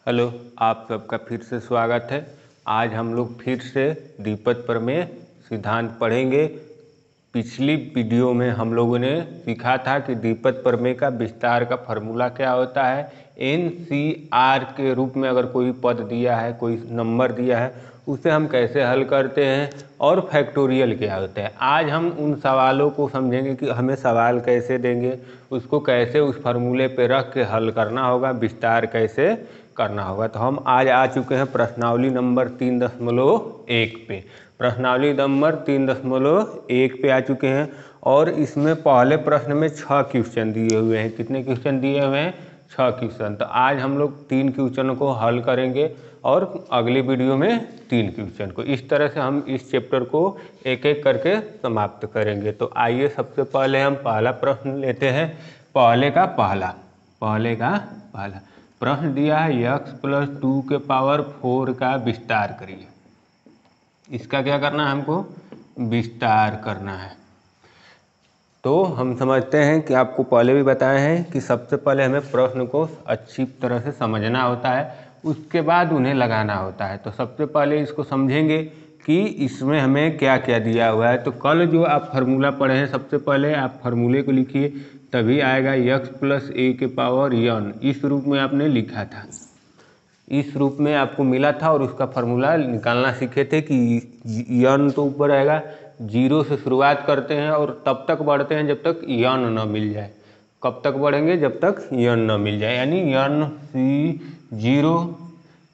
Hello, आप सबका फिर से स्वागत है। आज हम लोग फिर से द्विपद प्रमेय सिद्धांत पढ़ेंगे। पिछली वीडियो में हम लोगों ने सीखा था कि द्विपद प्रमेय का विस्तार का फॉर्मूला क्या होता है। NCR के रूप में अगर कोई पद दिया है, कोई नंबर दिया है, उसे हम कैसे हल करते हैं और फैक्टोरियल क्या होता है। आज हम उन सवालों को समझेंगे कि हमें सवाल कैसे देंगे, उसको कैसे उस फार्मूले पे रख के हल करना होगा, विस्तार कैसे करना होगा। तो हम आज आ चुके हैं प्रश्नावली नंबर 3.1 पे। प्रश्नावली नंबर 3.1 पे आ चुके हैं और इसमें पहले प्रश्न में 6 क्वेश्चन दिए हुए हैं। कितने क्वेश्चन दिए हुए हैं? 6 क्वेश्चन। तो आज हम लोग 3 क्वेश्चन को हल करेंगे और अगली वीडियो में 3 क्वेश्चन को। इस तरह से हम इस चैप्टर को एक एक करके समाप्त करेंगे। तो आइए सबसे पहले हम पहला प्रश्न लेते हैं। पहले का पहला प्रश्न दिया है x+2⁴ का विस्तार करिए। इसका क्या करना है? हमको विस्तार करना है। तो हम समझते हैं कि आपको पहले भी बताए हैं कि सबसे पहले हमें प्रश्न को अच्छी तरह से समझना होता है, उसके बाद उन्हें लगाना होता है। तो सबसे पहले इसको समझेंगे कि इसमें हमें क्या क्या दिया हुआ है। तो कल जो आप फार्मूला पढ़े हैं, सबसे पहले आप फार्मूले को लिखिए, तभी आएगा x+a⁴n। इस रूप में आपने लिखा था, इस रूप में आपको मिला था और उसका फार्मूला निकालना सीखे थे कि n तो ऊपर आएगा, 0 से शुरुआत करते हैं और तब तक बढ़ते हैं जब तक n न मिल जाए। कब तक बढ़ेंगे? जब तक n न मिल जाए, यानी NC0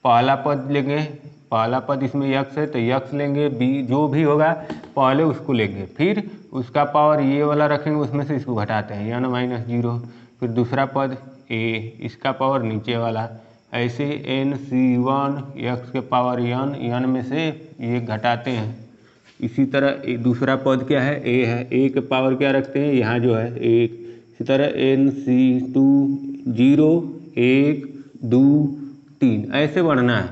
पहला पद लेंगे। पहला पद इसमें x है तो x लेंगे, b जो भी होगा पहले उसको लेंगे, फिर उसका पावर ये वाला रखेंगे, उसमें से इसको घटाते हैं n-0। फिर दूसरा पद a, इसका पावर नीचे वाला, ऐसे NC1 x के पावर n में से ये घटाते हैं। इसी तरह दूसरा पद क्या है? a है, a के पावर क्या रखते हैं? यहाँ जो है 1। इसी तरह NC2 0 1 2 3 ऐसे बढ़ना है।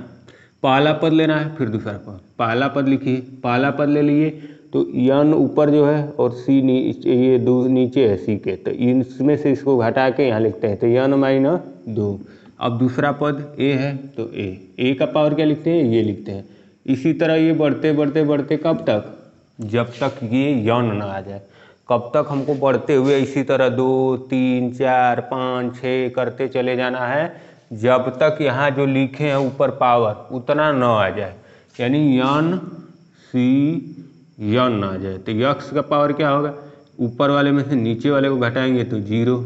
पहला पद लेना है, फिर दूसरा पद। पहला पद लिखिए, पहला पद ले लिए तो n ऊपर जो है और c ये 2 नीचे है c के, तो इसमें से इसको घटा के यहाँ लिखते हैं, तो n-2। अब दूसरा पद a है तो a का पावर क्या लिखते हैं? ये लिखते हैं। इसी तरह ये बढ़ते बढ़ते बढ़ते कब तक? जब तक ये n ना आ जाए। कब तक हमको बढ़ते हुए इसी तरह 2 3 4 5 6 करते चले जाना है, जब तक यहाँ जो लिखे हैं ऊपर पावर उतना न आ जाए, यानी NC आ जाए। तो x का पावर क्या होगा? ऊपर वाले में से नीचे वाले को घटाएंगे तो 0।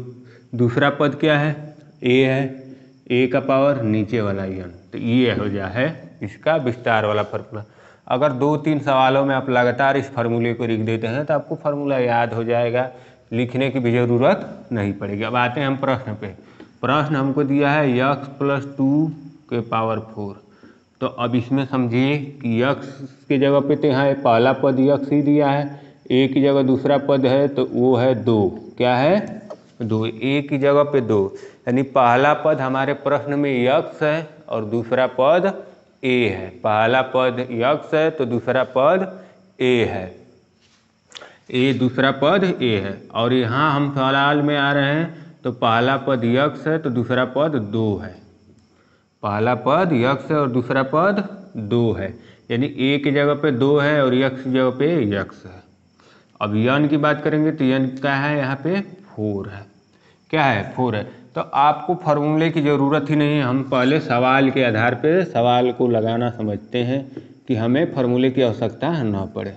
दूसरा पद क्या है? a है, a का पावर नीचे वाला n, तो ये हो जा है इसका विस्तार वाला फार्मूला। अगर 2-3 सवालों में आप लगातार इस फार्मूले को लिख देते हैं तो आपको फार्मूला याद हो जाएगा, लिखने की भी ज़रूरत नहीं पड़ेगी। अब आते हैं हम प्रश्न पे। प्रश्न हमको दिया है x+2⁴। तो अब इसमें समझिए कि x की जगह पे तो यहाँ पहला पद x ही दिया है, a की जगह दूसरा पद है तो वो है 2। क्या है? 2। a की जगह पे 2, यानी पहला पद हमारे प्रश्न में x है और दूसरा पद a है। पहला पद x है तो दूसरा पद a है, दूसरा पद a है। और यहाँ हम सवाल में आ रहे हैं तो पहला पद x है तो दूसरा पद 2 है। पहला पद x है और दूसरा पद 2 है, यानी a की जगह पे 2 है और x की जगह पे x है। अब n की बात करेंगे तो n क्या है? यहाँ पे 4 है। क्या है? 4 है। तो आपको फार्मूले की ज़रूरत ही नहीं है, हम पहले सवाल के आधार पे सवाल को लगाना समझते हैं कि हमें फार्मूले की आवश्यकता ना पड़े।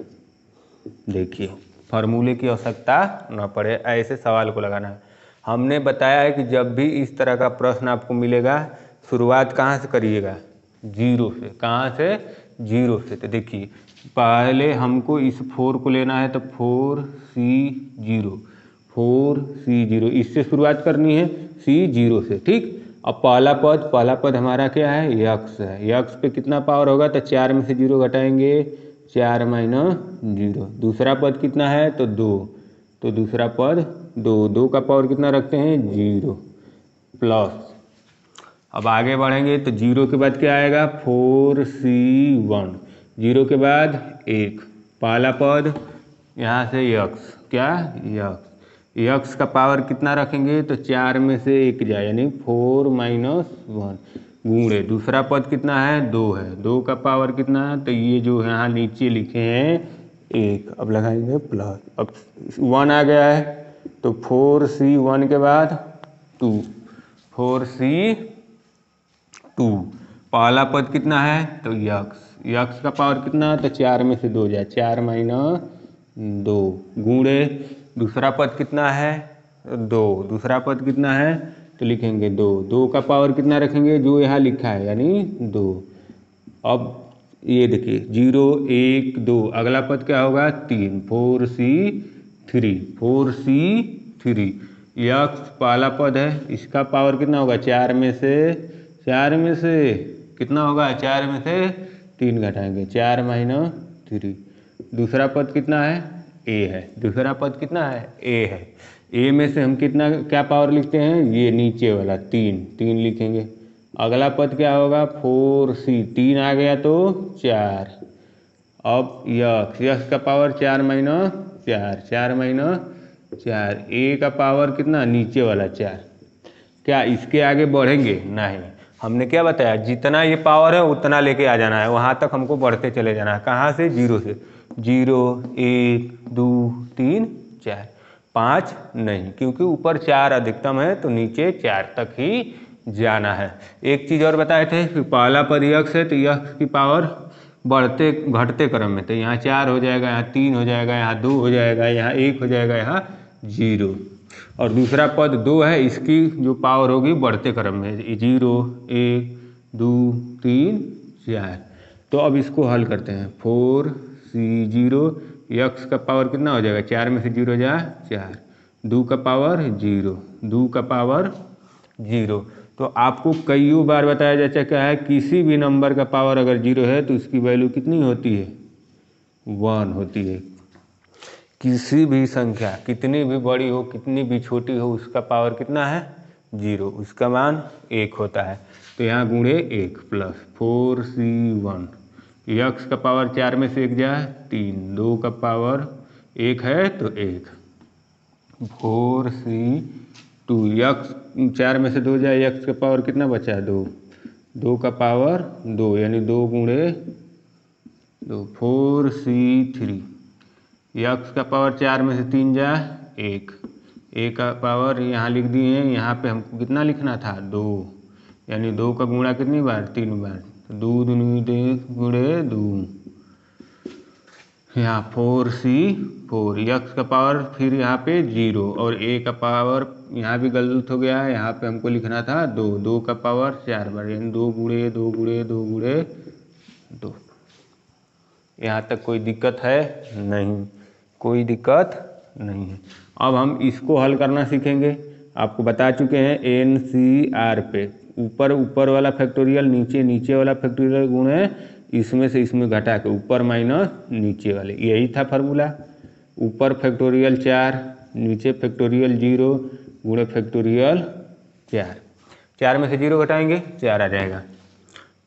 देखिए, फार्मूले की आवश्यकता ना पड़े, ऐसे सवाल को लगाना है। हमने बताया है कि जब भी इस तरह का प्रश्न आपको मिलेगा, शुरुआत कहाँ से करिएगा? 0 से। कहाँ से? 0 से। तो देखिए, पहले हमको इस 4 को लेना है तो 4C0 इससे शुरुआत करनी है, C0 से। ठीक। अब पहला पद हमारा क्या है? x है। x पे कितना पावर होगा? तो 4 में से 0 घटाएंगे, 4 - 0। दूसरा पद कितना है? तो 2, तो दूसरा पद 2 का पावर कितना रखते हैं? 0 प्लस। अब आगे बढ़ेंगे तो 0 के बाद क्या आएगा? 4C1। 0 के बाद 1, पहला पद यहाँ से x, क्या? x। यक्स का पावर कितना रखेंगे तो 4 में से 1 जाए यानी 4 - 1 गुणे दूसरा पद कितना है 2 है, 2 का पावर कितना है तो ये जो यहाँ नीचे लिखे हैं 1, अब लगाएंगे प्लस, अब 1 आ गया है तो 4c 1 के बाद 2 4c 2 पहला पद कितना है तो यक्स का पावर कितना है तो 4 में से 2 जाए 4 - 2 गुणे दूसरा पद कितना है 2, दूसरा पद कितना है तो लिखेंगे 2, 2 का पावर कितना रखेंगे जो यहाँ लिखा है यानी 2। अब ये देखिए 0 1 2 अगला पद क्या होगा 3 4c 3 4c 3 यक्स पहला पद है इसका पावर कितना होगा 4 में से कितना होगा 4 में से 3 घटाएंगे 4 - 3 दूसरा पद कितना है a है, दूसरा पद कितना है a है, a में से हम कितना क्या पावर लिखते हैं ये नीचे वाला 3 लिखेंगे। अगला पद क्या होगा 4c 3 आ गया तो 4, अब यक्स का पावर 4 - 4 a का पावर कितना नीचे वाला 4। क्या इसके आगे बढ़ेंगे नहीं, हमने क्या बताया जितना ये पावर है उतना लेके आ जाना है, वहाँ तक हमको बढ़ते चले जाना है। कहाँ से 0 से 0 1 2 3 4 5 नहीं, क्योंकि ऊपर 4 अधिकतम है तो नीचे 4 तक ही जाना है। एक चीज़ और बताए थे कि पहला पद यक्स है तो यक्स की पावर बढ़ते घटते क्रम में, तो यहाँ 4 हो जाएगा, यहाँ 3 हो जाएगा, यहाँ 2 हो जाएगा, यहाँ 1 हो जाएगा, यहाँ 0। और दूसरा पद 2 है इसकी जो पावर होगी बढ़ते क्रम में 0 1 2 3 4। तो अब इसको हल करते हैं 4c 0 यक्स का पावर कितना हो जाएगा 4 में से 0 जा 4, 2 का पावर 0, 2 का पावर 0। तो आपको कईयों बार बताया जा चुका है किसी भी नंबर का पावर अगर 0 है तो उसकी वैल्यू कितनी होती है 1 होती है। किसी भी संख्या कितनी भी बड़ी हो कितनी भी छोटी हो उसका पावर कितना है 0, उसका मान 1 होता है। तो यहाँ गुणे 1 प्लस 4c 1 यक्स का पावर 4 में से 1 जाए 3, 2 का पावर 1 है तो 1 4c 2 यक्स 4 में से 2 जाए यक्स का पावर कितना बचा 2, 2 का पावर 2 यानी 2 गुणे 2 4c 3 यक्स का पावर 4 में से 3 जा 1, a का पावर यहाँ लिख दिए हैं, यहाँ पे हमको कितना लिखना था 2 यानी 2 का गुणा कितनी बार 3 बार, तो 2 दूनी 2 गुणे 2 यहाँ 4c 4 यक्स का पावर फिर यहाँ पे 0 और a का पावर यहाँ भी गलत हो गया है, यहाँ पे हमको लिखना था 2, 2 का पावर 4 बार यानी 2 गुणे 2 गुणे 2 गुणे 2। यहाँ तक कोई दिक्कत है नहीं, कोई दिक्कत नहीं है। अब हम इसको हल करना सीखेंगे। आपको बता चुके हैं NCR पे ऊपर वाला फैक्टोरियल नीचे वाला फैक्टोरियल गुणे इसमें से इसमें घटा के ऊपर माइनस नीचे वाले, यही था फार्मूला। ऊपर फैक्टोरियल 4 नीचे फैक्टोरियल 0 गुणे फैक्टोरियल 4, 4 में से 0 घटाएंगे 4 आ जाएगा,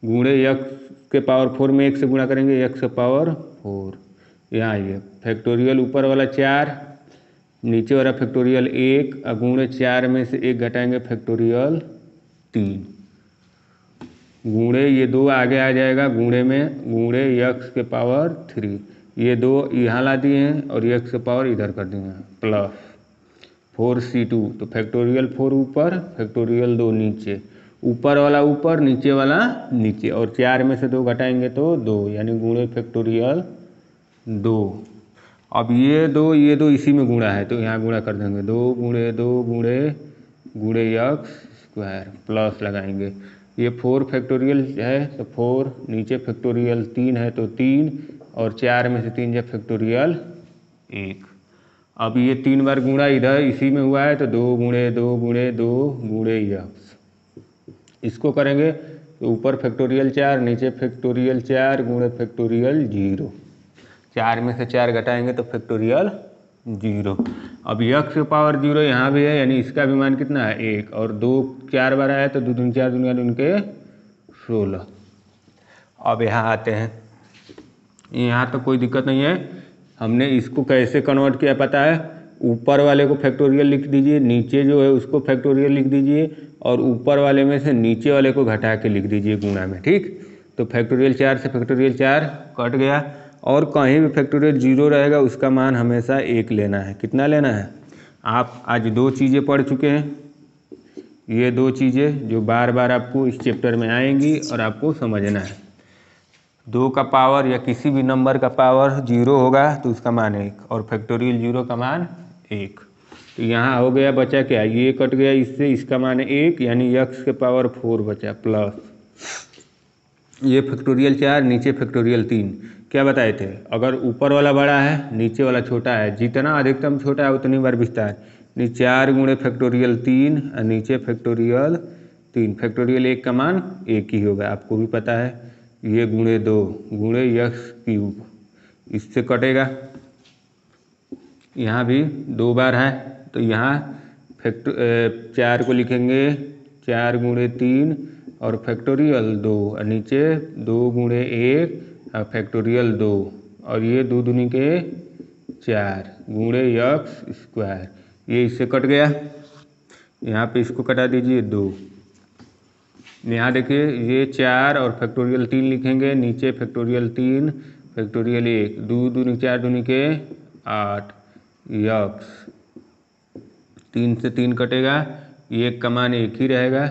गुणे यक्स के पावर 4 में 1 से गुणा करेंगे यक्स का पावर 4, यहाँ आइए फैक्टोरियल ऊपर वाला 4 नीचे वाला फैक्टोरियल 1 गुणे 4 में से 1 घटाएंगे फैक्टोरियल 3 गुणे ये 2 आगे आ जाएगा गुणे में गुणे यक्स के पावर 3, ये 2 यहाँ ला दिए हैं और यक्स के पावर इधर कर दिए हैं प्लस 4c2 तो फैक्टोरियल 4 ऊपर फैक्टोरियल 2 नीचे, ऊपर वाला ऊपर नीचे वाला नीचे और 4 में से 2 घटाएंगे तो 2 यानी गुणे फैक्टोरियल 2। अब ये 2 इसी में गुणा है तो यहाँ गुणा कर देंगे 2 गुणे 2 गुणे गुणे यक्स स्क्वायर प्लस लगाएंगे, ये 4 फैक्टोरियल है तो 4 नीचे फैक्टोरियल 3 है तो 3 और 4 में से 3 जा फैक्टोरियल 1। अब ये 3 बार गुणा इधर इसी में हुआ है तो 2 गुणे 2 गुणे 2 गुणे यक्स, इसको करेंगे तो ऊपर फैक्टोरियल 4 नीचे फैक्टोरियल 4 गुणे फैक्टोरियल 0, 4 में से 4 घटाएंगे तो फैक्टोरियल 0। अब यक्स के पावर 0 यहाँ भी है यानी इसका भी मान कितना है 1 और 2 4 बार आया तो 2 दूनी 4 दूनी उनके 16। अब यहाँ आते हैं, यहाँ तो कोई दिक्कत नहीं है, हमने इसको कैसे कन्वर्ट किया पता है, ऊपर वाले को फैक्टोरियल लिख दीजिए, नीचे जो है उसको फैक्टोरियल लिख दीजिए, और ऊपर वाले में से नीचे वाले को घटा के लिख दीजिए गुणा में। ठीक, तो फैक्टोरियल 4 से फैक्टोरियल 4 कट गया, और कहीं भी फैक्टोरियल 0 रहेगा उसका मान हमेशा 1 लेना है। कितना लेना है? आप आज 2 चीज़ें पढ़ चुके हैं, ये 2 चीज़ें जो बार बार आपको इस चैप्टर में आएंगी और आपको समझना है। 2 का पावर या किसी भी नंबर का पावर 0 होगा तो उसका मान 1, और फैक्टोरियल 0 का मान 1। तो यहाँ हो गया, बचा क्या? ये कट गया इससे, इसका मान 1, यानी x के पावर 4 बचा, प्लस ये फैक्टोरियल 4, नीचे फैक्टोरियल 3। क्या बताए थे? अगर ऊपर वाला बड़ा है नीचे वाला छोटा है, जितना अधिकतम छोटा है उतनी बार विस्तार। 4 गुणे फैक्टोरियल 3 और नीचे फैक्टोरियल 3। फैक्टोरियल 1 का मान 1 ही होगा, आपको भी पता है। ये गुणे 2 गुणे x क्यूब, इससे कटेगा। यहाँ भी 2 बार है तो यहाँ 4 को लिखेंगे 4 गुणे 3 और फैक्टोरियल 2, और नीचे 2 गुणे 1 और फैक्टोरियल 2, और ये 2 दूनी के 4 गुणे x स्क्वायर। ये इससे कट गया, यहाँ पे इसको कटा दीजिए 2। यहाँ देखिए ये 4 और फैक्टोरियल 3 लिखेंगे, नीचे फैक्टोरियल 3 फैक्टोरियल 1, 2 दूनी 4 दूनी के 8 x। 3 से 3 कटेगा, ये का मान 1 ही रहेगा।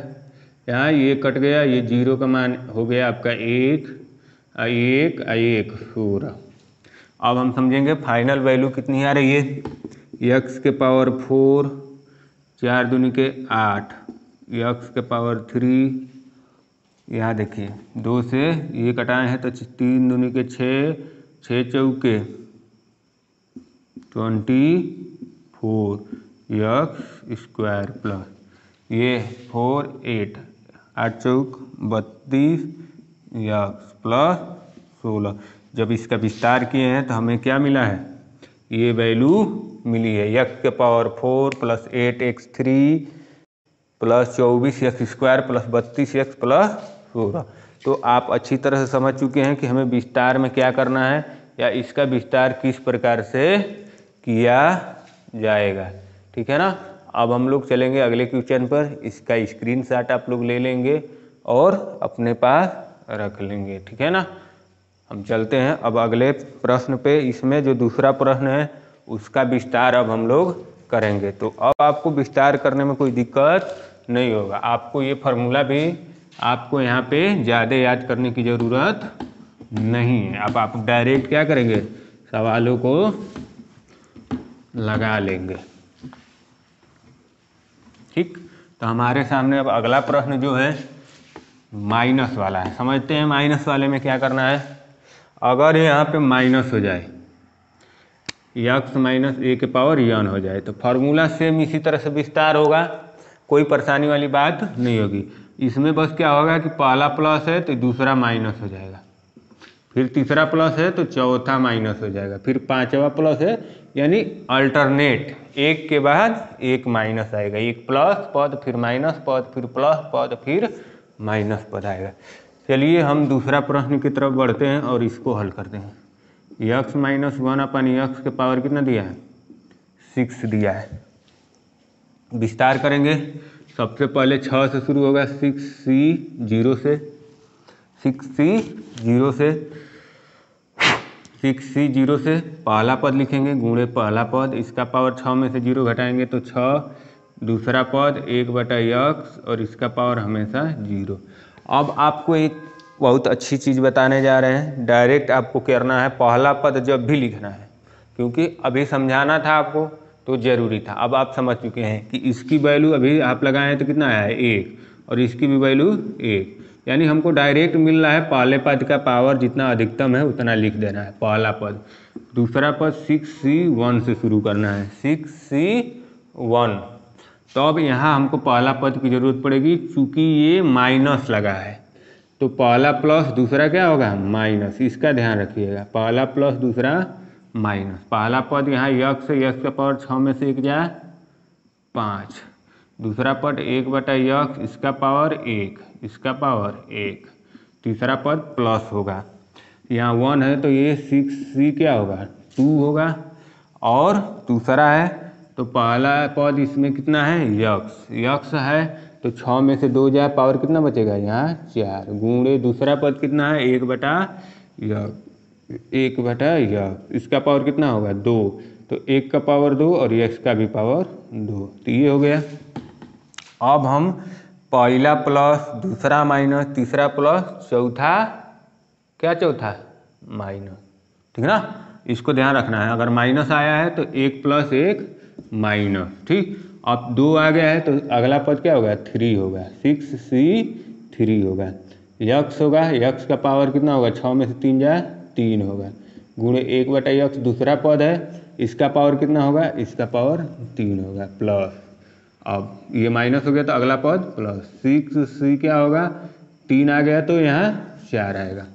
यहाँ ये कट गया, ये 0 का मान हो गया आपका 1 1 4। अब हम समझेंगे फाइनल वैल्यू कितनी आ रही है। x के पावर 4, 4 दूनी के 8, x के पावर 3। यहाँ देखिए 2 से ये कटाए हैं तो 3 दूनी के 6, 6 चौके 24 x स्क्वायर, प्लस ये 4 8 8 चौक 32 x प्लस 16। जब इसका विस्तार किए हैं तो हमें क्या मिला है? ये वैल्यू मिली है, x के power 4 plus 8x3 plus 24 x square plus 32x plus 16। तो आप अच्छी तरह से समझ चुके हैं कि हमें विस्तार में क्या करना है, या इसका विस्तार किस प्रकार से किया जाएगा। ठीक है ना। अब हम लोग चलेंगे अगले क्वेश्चन पर, इसका स्क्रीनशॉट आप लोग ले लेंगे और अपने पास रख लेंगे। ठीक है ना। हम चलते हैं अब अगले प्रश्न पे। इसमें जो दूसरा प्रश्न है उसका विस्तार अब हम लोग करेंगे। तो अब आपको विस्तार करने में कोई दिक्कत नहीं होगा। आपको ये फार्मूला भी आपको यहाँ पे ज़्यादा याद करने की ज़रूरत नहीं है। अब आप डायरेक्ट क्या करेंगे, सवालों को लगा लेंगे। ठीक, तो हमारे सामने अब अगला प्रश्न जो है माइनस वाला है। समझते हैं माइनस वाले में क्या करना है। अगर यहाँ पे माइनस हो जाए, x माइनस a के पावर n हो जाए, तो फार्मूला सेम इसी तरह से विस्तार होगा, कोई परेशानी वाली बात नहीं होगी। इसमें बस क्या होगा कि पहला प्लस है तो दूसरा माइनस हो जाएगा, फिर तीसरा प्लस है तो चौथा माइनस हो जाएगा, फिर पांचवा प्लस है, यानी अल्टरनेट एक के बाद एक माइनस आएगा। एक प्लस पद फिर माइनस पद फिर प्लस पद फिर माइनस पद आएगा। चलिए हम दूसरा प्रश्न की तरफ बढ़ते हैं और इसको हल करते हैं। x माइनस 1 अपन x के पावर कितना दिया है, 6 दिया है। विस्तार करेंगे, सबसे पहले 6 से शुरू होगा, 6c 0 से, 6c 0 से, 6c 0 से पहला पद लिखेंगे गुणे पहला पद, इसका पावर 6 में से 0 घटाएंगे तो 6, दूसरा पद 1/x और इसका पावर हमेशा 0। अब आपको एक बहुत अच्छी चीज़ बताने जा रहे हैं। डायरेक्ट आपको करना है, पहला पद जब भी लिखना है, क्योंकि अभी समझाना था आपको तो ज़रूरी था। अब आप समझ चुके हैं कि इसकी वैल्यू अभी आप लगाए हैं तो कितना आया है 1, और इसकी भी वैल्यू 1, यानी हमको डायरेक्ट मिल रहा है पहले पद का पावर जितना अधिकतम है उतना लिख देना है पहला पद। दूसरा पद 6c 1 से शुरू करना है, 6c 1। तो अब यहाँ हमको पहला पद की ज़रूरत पड़ेगी, चूँकि ये माइनस लगा है तो पहला प्लस दूसरा क्या होगा माइनस, इसका ध्यान रखिएगा। पहला प्लस दूसरा माइनस, पहला पद यहाँ x से, x का पावर 6 में से 1 जाए 5, दूसरा पद 1/x, इसका पावर 1, इसका पावर 1, तीसरा पद प्लस होगा, यहाँ 1 है तो ये 6c क्या होगा 2 होगा, और दूसरा है तो पहला पद इसमें कितना है यक्स, यक्स है तो 6 में से 2 जाए, पावर कितना बचेगा यहाँ 4, गुणे दूसरा पद कितना है 1/यक्स, इसका पावर कितना होगा 2, तो 1 का पावर 2 और यक्स का भी पावर 2, तो ये हो गया। अब हम पहला प्लस दूसरा माइनस तीसरा प्लस चौथा क्या चौथा माइनस, ठीक ना, इसको ध्यान रखना है। अगर माइनस आया है तो 1 + 1 माइनस, ठीक। अब 2 आ गया है तो अगला पद क्या होगा 3 होगा, 6C3 होगा, यक्स होगा, यक्स का पावर कितना होगा 6 में से 3 जाए 3 होगा, गुणे 1/यक्स दूसरा पद है, इसका पावर कितना होगा, इसका पावर 3 होगा, प्लस, अब ये माइनस हो गया तो अगला पद प्लस, 6C क्या होगा 3 आ गया तो यहाँ 4 आएगा।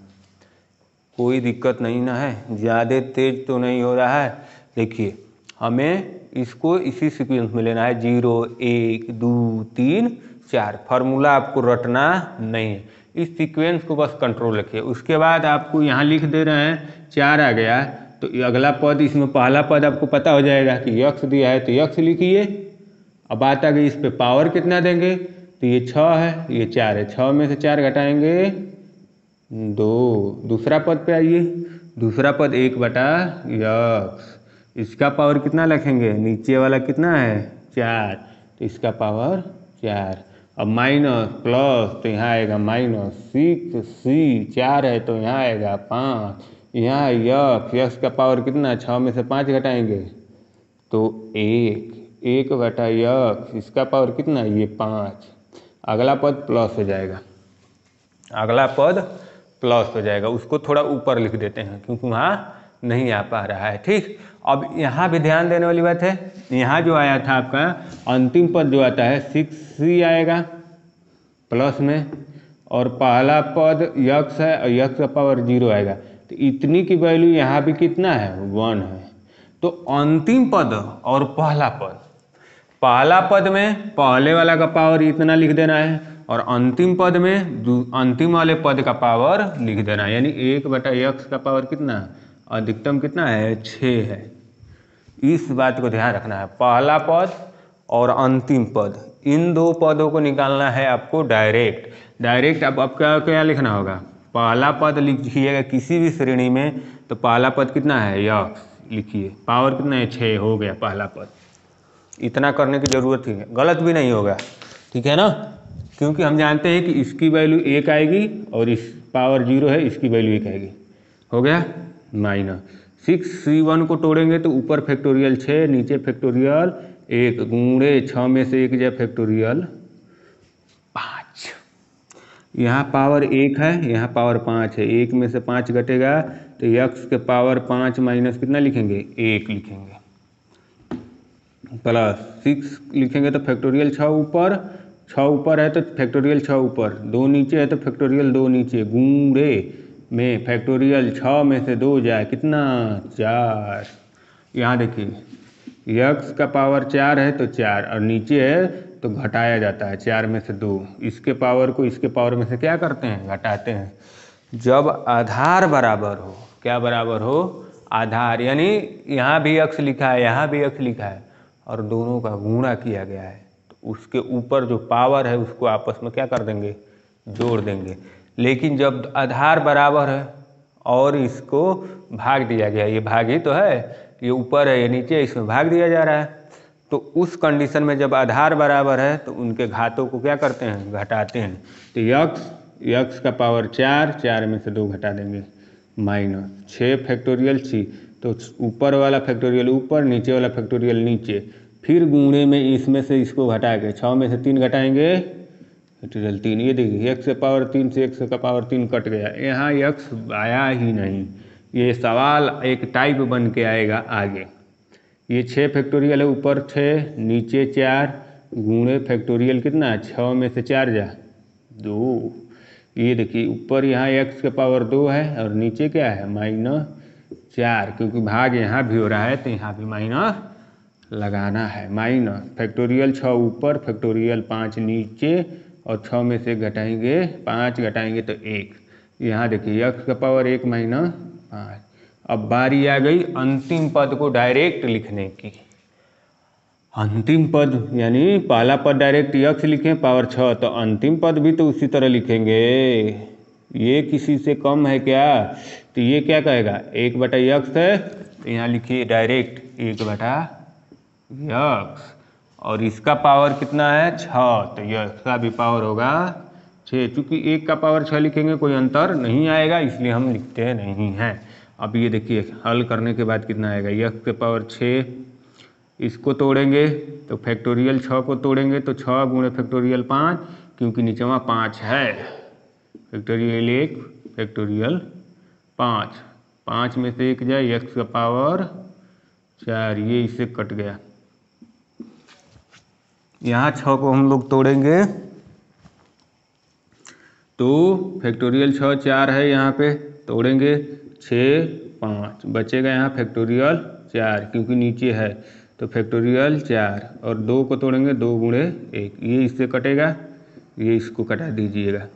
कोई दिक्कत नहीं ना है, ज़्यादा तेज तो नहीं हो रहा है। देखिए हमें इसको इसी सीक्वेंस में लेना है, 0 1 2 3 4, फार्मूला आपको रटना नहीं है, इस सीक्वेंस को बस कंट्रोल रखिए। उसके बाद आपको यहाँ लिख दे रहे हैं 4 आ गया तो अगला पद, इसमें पहला पद आपको पता हो जाएगा कि यक्स दिया है तो यक्स लिखिए। अब बात आ गई इस पे पावर कितना देंगे, तो ये 6 है ये 4 है, 6 में से 4 घटाएंगे 2, दूसरा पद पे आइए, दूसरा पद 1/यक्स, इसका पावर कितना लिखेंगे, नीचे वाला कितना है 4, तो इसका पावर 4, अब माइनस प्लस तो यहाँ आएगा माइनस, 6C 4 है तो यहाँ आएगा 5, यहाँ यक्स का पावर कितना 6 में से 5 घटाएंगे तो 1/यक्स, इसका पावर कितना ये 5, अगला पद प्लस हो जाएगा, अगला पद प्लस हो जाएगा, उसको थोड़ा ऊपर लिख देते हैं क्योंकि वहाँ नहीं आ पा रहा है, ठीक। अब यहाँ भी ध्यान देने वाली बात है, यहाँ जो आया था आपका अंतिम पद जो आता है 6C आएगा प्लस में, और पहला पद यक्स है और यक्स का पावर 0 आएगा, तो इतनी की वैल्यू यहाँ भी कितना है 1 है। तो अंतिम पद और पहला पद में पहले वाला का पावर इतना लिख देना है और अंतिम पद में अंतिम वाले पद का पावर लिख देना है, यानी 1/यक्स का पावर कितना अधिकतम कितना है 6 है। इस बात को ध्यान रखना है, पहला पद और अंतिम पद इन दो पदों को निकालना है आपको डायरेक्ट। अब आपका क्या लिखना होगा, पहला पद लिखिएगा किसी भी श्रेणी में तो पहला पद कितना है यक्स लिखिए, पावर कितना है 6 हो गया पहला पद। इतना करने की ज़रूरत ही है, गलत भी नहीं होगा, ठीक है ना, क्योंकि हम जानते हैं कि इसकी वैल्यू 1 आएगी और इस पावर 0 है, इसकी वैल्यू 1 आएगी, हो गया माइनस 6C1 को तोड़ेंगे तो ऊपर फैक्टोरियल 6 नीचे फैक्टोरियल 1, गुणे 6 में से 1 जाए फैक्टोरियल 5, यहाँ पावर 1 है यहाँ पावर 5 है, 1 में से 5 घटेगा तो यक्स के पावर 5 माइनस कितना लिखेंगे 1 लिखेंगे, प्लस 6 लिखेंगे तो फैक्टोरियल 6 ऊपर है तो फैक्टोरियल 6 ऊपर, 2 नीचे है तो फैक्टोरियल 2 नीचे, गुणे में फैक्टोरियल 6 में से 2 जाए कितना 4। यहाँ देखिए यक्स का पावर 4 है तो 4 और नीचे है तो घटाया जाता है 4 में से 2, इसके पावर को इसके पावर में से क्या करते हैं घटाते हैं। जब आधार बराबर हो, क्या बराबर हो आधार, यानी यहाँ भी यक्स लिखा है यहाँ भी यक्स लिखा है और दोनों का गुणा किया गया है तो उसके ऊपर जो पावर है उसको आपस में क्या कर देंगे जोड़ देंगे। लेकिन जब आधार बराबर है और इसको भाग दिया गया, ये भाग ही तो है, ये ऊपर है ये नीचे है, इसमें भाग दिया जा रहा है, तो उस कंडीशन में जब आधार बराबर है तो उनके घातों को क्या करते हैं घटाते हैं। तो यक्स का पावर 4 में से 2 घटा देंगे माइनस 6 फैक्टोरियल 6, तो ऊपर वाला फैक्टोरियल ऊपर नीचे वाला फैक्टोरियल नीचे, फिर गुणे में इसमें से इसको घटा के 6 में से 3 घटाएंगे फैक्टोरियल 3, ये देखिए x का पावर 3 से x का पावर 3 कट गया, यहाँ x आया ही नहीं, ये सवाल एक टाइप बन के आएगा आगे। ये 6 फैक्टोरियल है ऊपर 6 नीचे 4 गुणे फैक्टोरियल कितना 6 में से 4 जा 2, ये देखिए ऊपर यहाँ x का पावर 2 है और नीचे क्या है -4, क्योंकि भाग यहाँ भी हो रहा है तो यहाँ भी माइनस लगाना है, माइनस फैक्टोरियल 6 ऊपर फैक्टोरियल 5 नीचे और 6 में से घटाएंगे 5 घटाएंगे तो 1, यहाँ देखिए x का पावर 1 -5। अब बारी आ गई अंतिम पद को डायरेक्ट लिखने की। अंतिम पद यानी पहला पद डायरेक्ट यक्स लिखें पावर 6, तो अंतिम पद भी तो उसी तरह लिखेंगे। ये किसी से कम है क्या? तो ये क्या कहेगा, 1/x है, तो यहाँ लिखिए डायरेक्ट 1/x, और इसका पावर कितना है 6, तो इसका भी पावर होगा 6। चूँकि 1 का पावर 6 लिखेंगे कोई अंतर नहीं आएगा, इसलिए हम लिखते नहीं हैं। अब ये देखिए हल करने के बाद कितना आएगा, x के पावर 6, इसको तोड़ेंगे तो फैक्टोरियल 6 को तोड़ेंगे तो 6 गुणे फैक्टोरियल 5, क्योंकि नीचे वहाँ 5 है, फैक्टोरियल 1 फैक्टोरियल 5, 5 में से 1 जाए, x का पावर 4, ये इससे कट गया। यहाँ 6 को हम लोग तोड़ेंगे तो फैक्टोरियल 6 4 है, यहाँ पे तोड़ेंगे 6 5, बचेगा यहाँ फैक्टोरियल 4, क्योंकि नीचे है तो फैक्टोरियल 4, और 2 को तोड़ेंगे 2 गुणे 1, ये इससे कटेगा, ये इसको कटा दीजिएगा।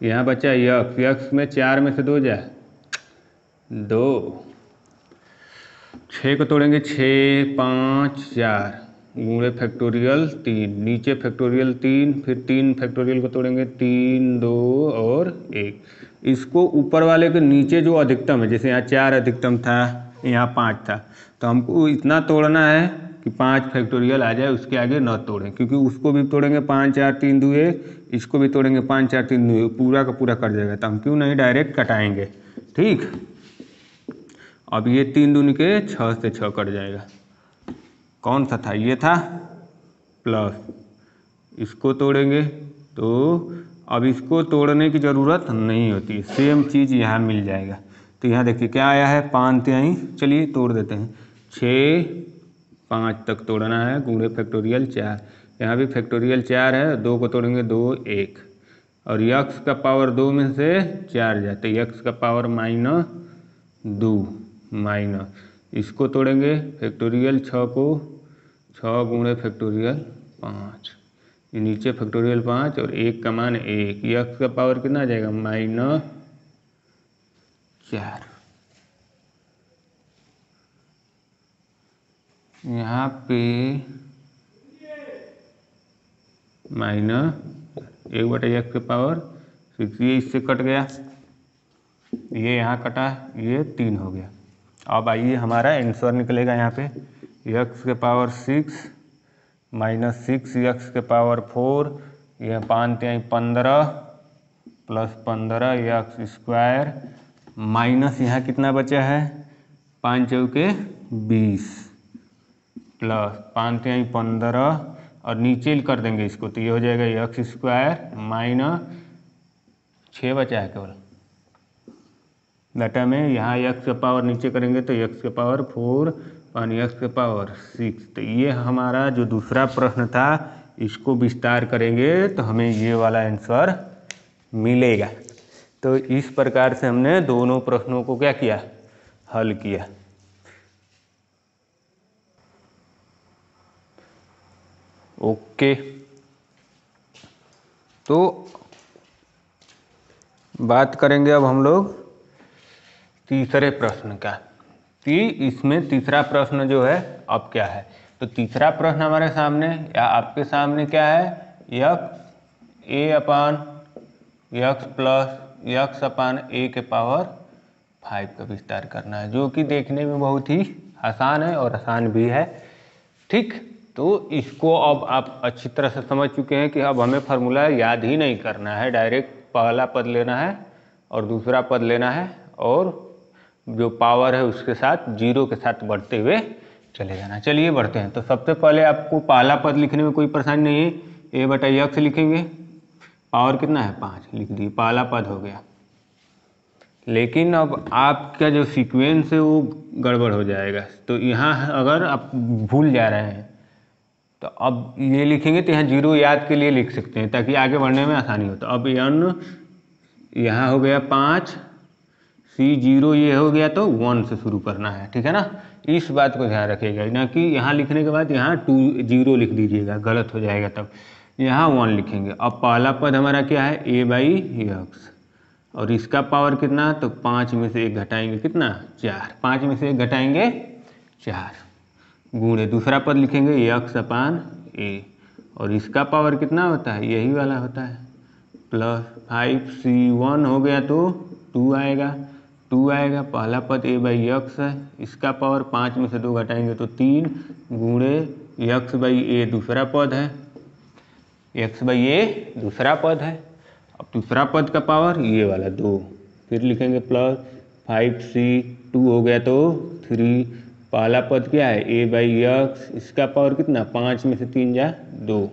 यहाँ बचा यक्स में 4 में से 2 जाए 2, 6 को तोड़ेंगे 6 5 4 गुणे फैक्टोरियल 3, नीचे फैक्टोरियल 3, फिर 3 फैक्टोरियल को तोड़ेंगे 3 2 और 1, इसको ऊपर वाले के नीचे जो अधिकतम है, जैसे यहाँ 4 अधिकतम था, यहाँ 5 था, तो हमको इतना तोड़ना है कि 5 फैक्टोरियल आ जाए, उसके आगे न तोड़ें, क्योंकि उसको भी तोड़ेंगे 5 4 3 2 1, इसको भी तोड़ेंगे 5 4 3 2 1, पूरा का पूरा कट जाएगा, तो हम क्यों नहीं डायरेक्ट कटाएंगे। ठीक, अब ये 3 दूनी के 6 से 6 कट जाएगा, कौन सा था, ये था प्लस, इसको तोड़ेंगे तो अब इसको तोड़ने की ज़रूरत नहीं होती है, सेम चीज़ यहाँ मिल जाएगा। तो यहाँ देखिए क्या आया है 5 3, चलिए तोड़ देते हैं, 6 5 तक तोड़ना है, गुणे फैक्टोरियल 4, यहाँ भी फैक्टोरियल 4 है, 2 को तोड़ेंगे 2 1, और यक्स का पावर 2 में से 4 जाते, यक्स का पावर -2 माइनस, इसको तोड़ेंगे फैक्टोरियल 6 को, 6 गुणे फैक्टोरियल 5, ये नीचे फैक्टोरियल 5 और 1 का मान 1, यक्स का पावर कितना आ जाएगा -4, यहाँ पे -1/x के पावर 6, ये इससे कट गया, ये यहाँ कटा, ये 3 हो गया। अब आइए हमारा आंसर निकलेगा यहाँ पे, x के पावर 6 -6 x के पावर 4, यह 5 3 15 प्लस 15 x स्क्वायर, माइनस यहाँ कितना बचा है 5 चौके 20 प्लस 5 3 15, और नीचे कर देंगे इसको, तो ये हो जाएगा x स्क्वायर -6 बचा है केवल डाटा में, यहाँ x का पावर नीचे करेंगे तो x का पावर 4 पानी x का पावर 6। तो ये हमारा जो दूसरा प्रश्न था, इसको विस्तार करेंगे तो हमें ये वाला आंसर मिलेगा। तो इस प्रकार से हमने दोनों प्रश्नों को क्या किया, हल किया। ओके, तो बात करेंगे अब हम लोग तीसरे प्रश्न का, कि इसमें तीसरा प्रश्न जो है अब क्या है। तो तीसरा प्रश्न हमारे सामने या आपके सामने क्या है, x plus x upon a के पावर 5 का विस्तार करना है, जो कि देखने में बहुत ही आसान है और आसान भी है। ठीक, तो इसको अब आप अच्छी तरह से समझ चुके हैं कि अब हमें फार्मूला याद ही नहीं करना है, डायरेक्ट पहला पद लेना है और दूसरा पद लेना है, और जो पावर है उसके साथ 0 के साथ बढ़ते हुए चले जाना। चलिए बढ़ते हैं। तो सबसे पहले आपको पहला पद लिखने में कोई परेशानी नहीं है, a/x लिखेंगे, पावर कितना है 5 लिख दिए, पहला पद हो गया। लेकिन अब आपका जो सीक्वेंस है वो गड़बड़ हो जाएगा, तो यहाँ अगर आप भूल जा रहे हैं तो अब ये लिखेंगे, तो यहाँ 0 याद के लिए लिख सकते हैं ताकि आगे बढ़ने में आसानी हो। तो अब n यहाँ हो गया 5, C0 ये हो गया, तो 1 से शुरू करना है, ठीक है ना। इस बात को ध्यान रखिएगा, ना कि यहाँ लिखने के बाद यहाँ 0 लिख दीजिएगा, गलत हो जाएगा। तब यहाँ 1 लिखेंगे। अब पहला पद हमारा क्या है, a/x, और इसका पावर कितना, तो 5 में से 1 घटाएंगे कितना 4, 5 में से 1 घटाएंगे 4, गुणे दूसरा पद लिखेंगे यक्स अपान ए, और इसका पावर कितना होता है, यही वाला होता है, प्लस 5c1 हो गया तो 2 आएगा, 2 आएगा। पहला पद ए बाई यक्स है, इसका पावर 5 में से 2 घटाएंगे तो 3 गुणे यक्स बाई ए दूसरा पद है, यक्स बाई ए दूसरा पद है। अब दूसरा पद का पावर ये वाला 2, फिर लिखेंगे प्लस 5c2 हो गया तो 3। पहला पद क्या है ए बाई यक्स, इसका पावर कितना 5 में से 3 जा 2,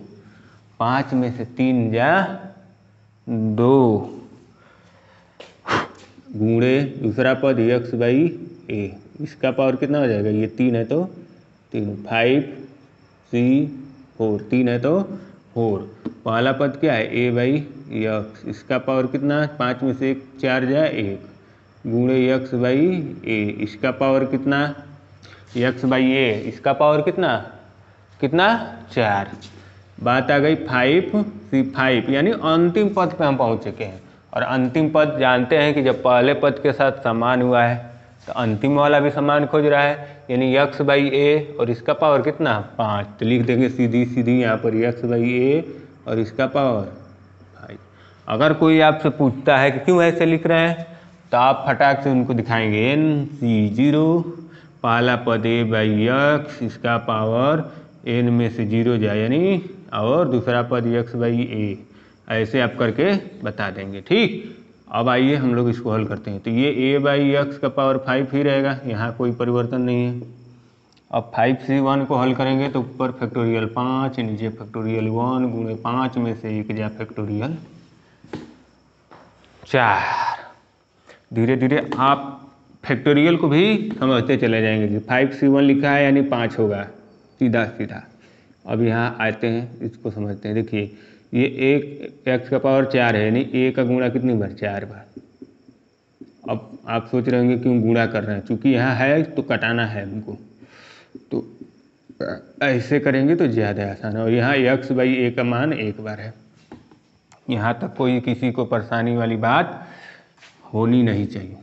5 में से 3 जा 2 गुणे दूसरा पद यक्स बाई ए, इसका पावर कितना हो जाएगा, ये 3 है तो 3, 5c4, 3 है तो 4। पहला पद क्या है ए बाई यक्स, इसका पावर कितना 5 में से 1 4 जाए 1 गुणे यक्स बाई ए, इसका पावर कितना यक्स बाई ए, इसका पावर कितना कितना 4। बात आ गई 5c5, यानी अंतिम पद पे हम पहुंच चुके हैं। और अंतिम पद जानते हैं कि जब पहले पद के साथ समान हुआ है तो अंतिम वाला भी समान खोज रहा है, यानी यक्स बाई ए और इसका पावर कितना 5, तो लिख देंगे सीधी सीधी यहाँ पर यक्स बाई ए और इसका पावर 5। अगर कोई आपसे पूछता है कि क्यों ऐसे लिख रहे हैं तो आप फटाक से उनको दिखाएंगे NC0, पहला पद ए बाई यक्स, इसका पावर n में से 0 जाए यानी, और दूसरा पद यक्स बाई ए, ऐसे आप करके बता देंगे। ठीक, अब आइए हम लोग इसको हल करते हैं। तो ये ए बाई यक्स का पावर 5 ही रहेगा, यहाँ कोई परिवर्तन नहीं है। अब 5c1 को हल करेंगे तो ऊपर फैक्टोरियल 5, नीचे फैक्टोरियल 1 गुणे 5 में से 1 जा फैक्टोरियल 4। धीरे धीरे आप फैक्टोरियल को भी समझते चले जाएंगे कि 5c1 लिखा है यानी 5 होगा, सीधा सीधा। अब यहाँ आते हैं, इसको समझते हैं। देखिए ये एक एक्स का पावर 4 है, यानी ए का गुणा कितनी बार 4 बार। अब आप सोच रहे होंगे क्यों गुणा कर रहे हैं, क्योंकि यहाँ है तो कटाना है हमको, तो ऐसे करेंगे तो ज़्यादा आसान है। और यहाँ एक्स बाई ए का मान 1 बार है। यहाँ तक कोई किसी को परेशानी वाली बात होनी नहीं चाहिए।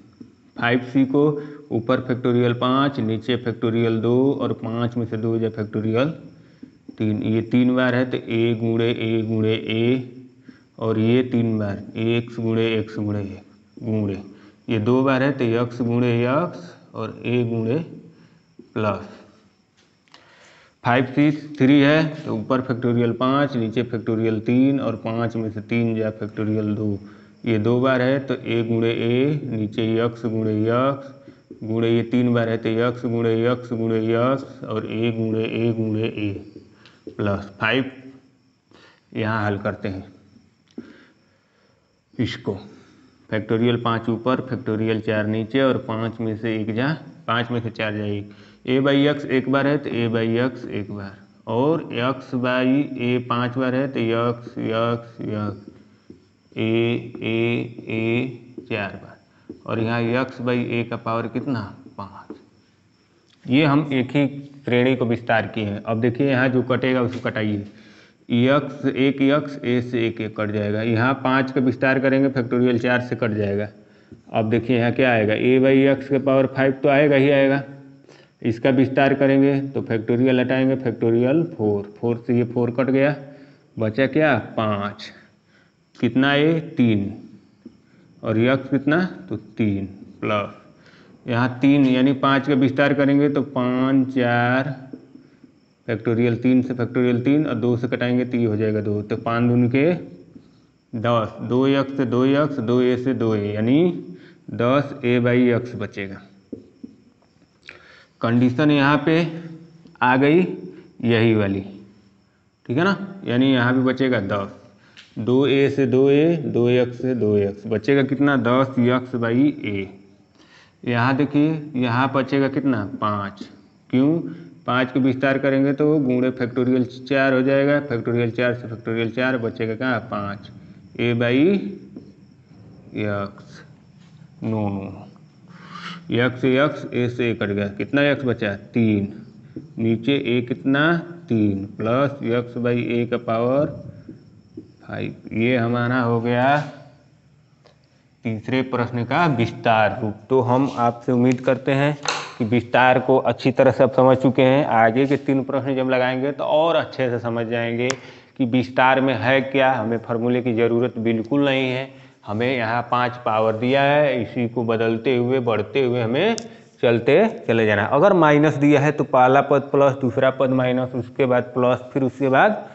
5c को ऊपर फैक्टोरियल 5, नीचे फैक्टोरियल 2 और 5 में से 2 जा फैक्टोरियल 3, ये 3 बार है तो ए गुणे ए, और ये 3 बार एक्स गुणे ए गुणे, ये 2 बार है तो यक्स गुणे यक्स और ए गुणे प्लस 5c3 है तो ऊपर फैक्टोरियल 5, नीचे फैक्टोरियल 3 और 5 में से 3 जा फैक्टोरियल 2, ये 2 बार है तो ए गुणे ए, नीचे यक्स गुणे यक्स गुणे, ये 3 बार है तो यक्स गुणे यक्स और ए गुणे ए प्लस 5। यहाँ हल करते हैं इसको, फैक्टोरियल 5 ऊपर फैक्टोरियल 4 नीचे और 5 में से 1 जा 5 में से 4 जा 1, ए बाई यक्स 1 बार है तो ए बाई यक्स 1 बार, और यक्स बाई ए 5 बार है तो यक्स ए 4 बार, और यहाँ यक्स बाई ए का पावर कितना 5। ये हम एक ही श्रेणी को विस्तार किए हैं। अब देखिए यहाँ जो कटेगा उसको कटाइए, यक्स ए से 1 कट जाएगा, यहाँ 5 का विस्तार करेंगे फैक्टोरियल 4 से कट जाएगा। अब देखिए यहाँ क्या आएगा, ए बाई यक्स का पावर 5 तो आएगा ही आएगा, इसका विस्तार करेंगे तो फैक्टोरियल हटाएंगे फैक्टोरियल 4 से ये 4 कट गया, बचा क्या 5, कितना ए 3 और यक्स कितना तो 3 प्लस यहाँ 3 यानी 5 का विस्तार करेंगे तो 5 4 फैक्टोरियल 3 से फैक्टोरियल 3 और 2 से कटाएंगे तो ये हो जाएगा 2, तो 5 दूनी के 10, 2 यक्स से 2 यक्स, 2 ए से 2 ए, यानी 10 ए बाई यक्स बचेगा। कंडीशन यहाँ पे आ गई यही वाली, ठीक है ना, यानी यहाँ भी बचेगा 10, 2 ए से 2 ए, 2 यक्स से 2 यक्स, बचेगा कितना 10 यक्स बाई ए। यहाँ देखिए यहाँ बचेगा कितना 5, क्यों 5 को विस्तार करेंगे तो गुणे फैक्टोरियल 4 हो जाएगा, फैक्टोरियल 4 से फैक्टोरियल 4 बचेगा कहाँ 5 ए बाई यक्स, नो यक्स ए से कट गया, कितना यक्स बचा 3, नीचे ए कितना 3 प्लस यक्स बाई ए का पावर 5। ये हमारा हो गया तीसरे प्रश्न का विस्तार रूप। तो हम आपसे उम्मीद करते हैं कि विस्तार को अच्छी तरह से अब समझ चुके हैं। आगे के 3 प्रश्न जब लगाएंगे तो और अच्छे से समझ जाएंगे कि विस्तार में है क्या। हमें फार्मूले की ज़रूरत बिल्कुल नहीं है, हमें यहाँ 5 पावर दिया है, इसी को बदलते हुए बढ़ते हुए हमें चलते चले जाना है। अगर माइनस दिया है तो पहला पद प्लस, दूसरा पद माइनस, उसके बाद प्लस, फिर उसके बाद